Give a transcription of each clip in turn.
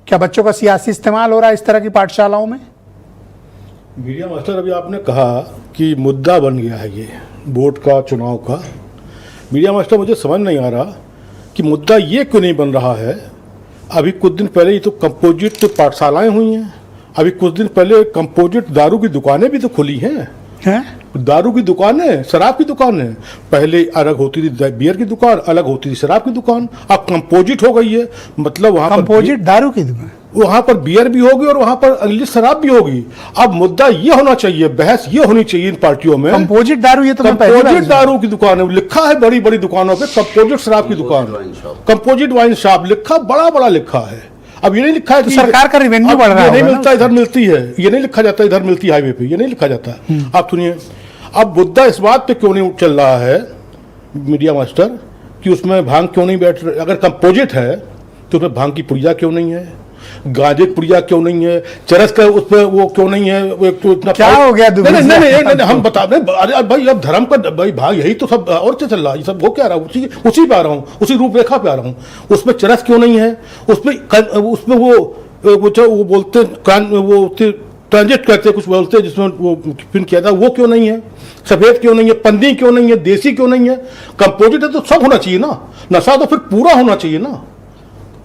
क्या बच्चों का सियासी इस्तेमाल हो रहा है इस तरह की पाठशालाओं में? मीडिया मास्टर, अभी आपने कहा कि मुद्दा बन गया है ये बोर्ड का, चुनाव का। मीडिया मास्टर, मुझे समझ नहीं आ रहा कि मुद्दा ये क्यों नहीं बन रहा है। अभी कुछ दिन पहले ही तो कंपोजिट पाठशालाएं हुई हैं। अभी कुछ दिन पहले कंपोजिट दारू की दुकानें भी तो खुली हैं। दारू की दुकानें, शराब की दुकानें। पहले अलग होती थी बियर की दुकान, अलग होती थी शराब की दुकान। अब कंपोजिट हो गई है, मतलब वहाँ कंपोजिट दारू की दुकान, वहाँ पर बियर भी होगी और वहाँ पर इंग्लिश शराब भी होगी। अब मुद्दा ये होना चाहिए, बहस ये होनी चाहिए इन पार्टियों में। कंपोजिट दारू, ये तो कंपोजिट दारू की दुकान है, लिखा है बड़ी बड़ी दुकानों पे कंपोजिट शराब की दुकान, कंपोजिट वाइन शॉप लिखा, बड़ा बड़ा लिखा है। अब ये नहीं लिखा है कि सरकार का रेवेन्यू बढ़ रहा है, नहीं मिलता इधर मिलती है, ये नहीं लिखा जाता इधर मिलती हाईवे पे, ये नहीं लिखा जाता। आप सुनिए, अब मुद्दा इस बात पे क्यों नहीं चल रहा है मीडिया मास्टर कि उसमें भांग क्यों नहीं बैठ रही। अगर कंपोजिट है तो उसमें भांग की पुड़िया क्यों नहीं है, गांजे की पुड़िया क्यों नहीं है, चरस का उस पर वो क्यों नहीं है। वो एक तो इतना क्या हो गया? नहीं, हम बता रहे भाई, अब धर्म का भाई भाग यही तो सब और क्या चल रहा है, ये सब वो क्या रहा है, उसी पे आ रहा हूँ, उसी रूपरेखा पे आ रहा हूँ। उसमें चरस क्यों नहीं है, उसमें वो बोलते वो ट्रांजिट करते कुछ बोलते हैं जिसमें वो फिर किया था, वो क्यों नहीं है। सफेद क्यों नहीं है, पन्नी क्यों नहीं है, देसी क्यों नहीं है। कंपोजिट है तो सब होना चाहिए ना, नशा तो फिर पूरा होना चाहिए ना,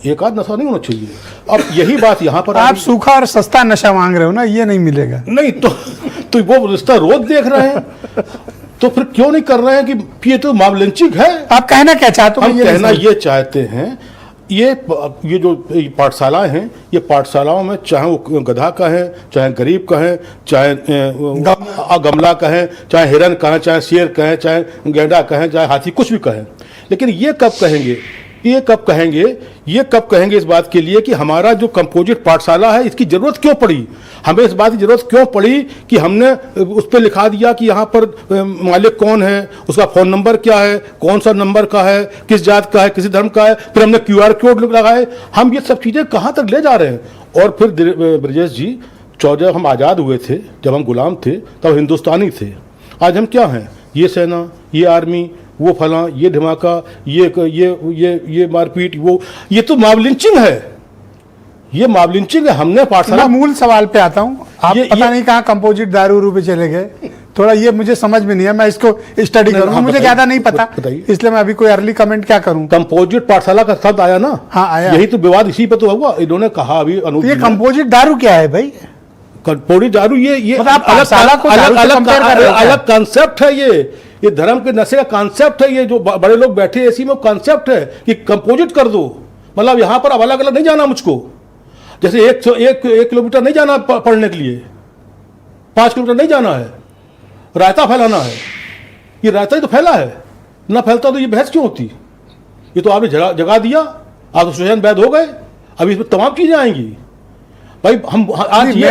एक आध नशा नहीं होना चाहिए। अब यही बात यहाँ पर आप सूखा और सस्ता नशा मांग रहे हो ना, ये नहीं मिलेगा। नहीं तो वो रिश्ता रोज देख रहे हैं, तो फिर क्यों नहीं कर रहे हैं कि ये तो मामलंचिक है। आप कहना क्या चाहते हो? हम कहना ये चाहते हैं, ये जो पाठशालाएं हैं, ये पाठशालाओं में चाहे वो गधा का है, चाहे गरीब का है, चाहे गमला का है, चाहे हिरन का है, चाहे शेर का है, चाहे गैंडा का है, चाहे हाथी, कुछ भी कहें, लेकिन ये कब कहेंगे, ये कब कहेंगे इस बात के लिए कि हमारा जो कंपोजिट पाठशाला है इसकी ज़रूरत क्यों पड़ी, हमें इस बात की ज़रूरत क्यों पड़ी कि हमने उस पर लिखा दिया कि यहाँ पर मालिक कौन है, उसका फ़ोन नंबर क्या है, कौन सा नंबर का है, किस जात का है, किसी धर्म का है, फिर हमने QR कोड लगाए। हम ये सब चीज़ें कहाँ तक ले जा रहे हैं। और फिर ब्रजेश जी, जब हम आज़ाद हुए थे, जब हम गुलाम थे, तब हिंदुस्तानी थे। आज हम क्या हैं, ये सेना, ये आर्मी, वो फला, ये धमाका, ये मारपीट, वो ये तो मावलिंचिंग है, ये मावलिंचिंग है। हमने पाठशाला, मूल सवाल पे आता हूँ। आप पता नहीं कहाँ कंपोजिट दारू पे चले गए, थोड़ा ये मुझे समझ में नहीं है, मैं इसको स्टडी करूंगा, मुझे ज्यादा नहीं पता, इसलिए मैं अभी कोई अर्ली कमेंट क्या करूं। कंपोजिट पाठशाला का शब्द आया ना, हाँ आया, यही तो विवाद इसी पे तो हुआ। इन्होंने कहा अभी अनूप, ये कंपोजिट दारू क्या है भाई? कंपोजिट दारू ये अलग कॉन्सेप्ट है, ये धर्म के नशे का कॉन्सेप्ट है। ये जो बड़े लोग बैठे एसी में कॉन्सेप्ट है कि कंपोजिट कर दो, मतलब यहाँ पर अब अलग अलग नहीं जाना मुझको। जैसे एक किलोमीटर नहीं जाना पढ़ने के लिए, 5 किलोमीटर नहीं जाना है, रायता फैलाना है। ये रायता ही तो फैला है, ना फैलता तो ये बहस क्यों होती। ये तो आपने जगा दिया, आप तो सुजैन वैद हो गए, अभी इसमें तमाम चीजें आएंगी भाई। हम आज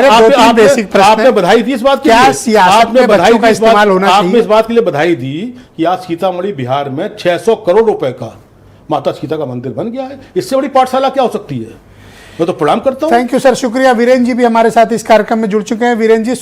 आपने बधाई दी इस बात के लिए, आपने बधाई का इस्तेमाल होना चाहिए, आपने इस बात के लिए बधाई दी कि आज सीतामढ़ी बिहार में 600 करोड़ रुपए का माता सीता का मंदिर बन गया है। इससे बड़ी पाठशाला क्या हो सकती है। मैं तो प्रणाम करता हूँ। थैंक यू सर, शुक्रिया। वीरेंद्र जी भी हमारे साथ इस कार्यक्रम में जुड़ चुके हैं। वीरेंद्र जी,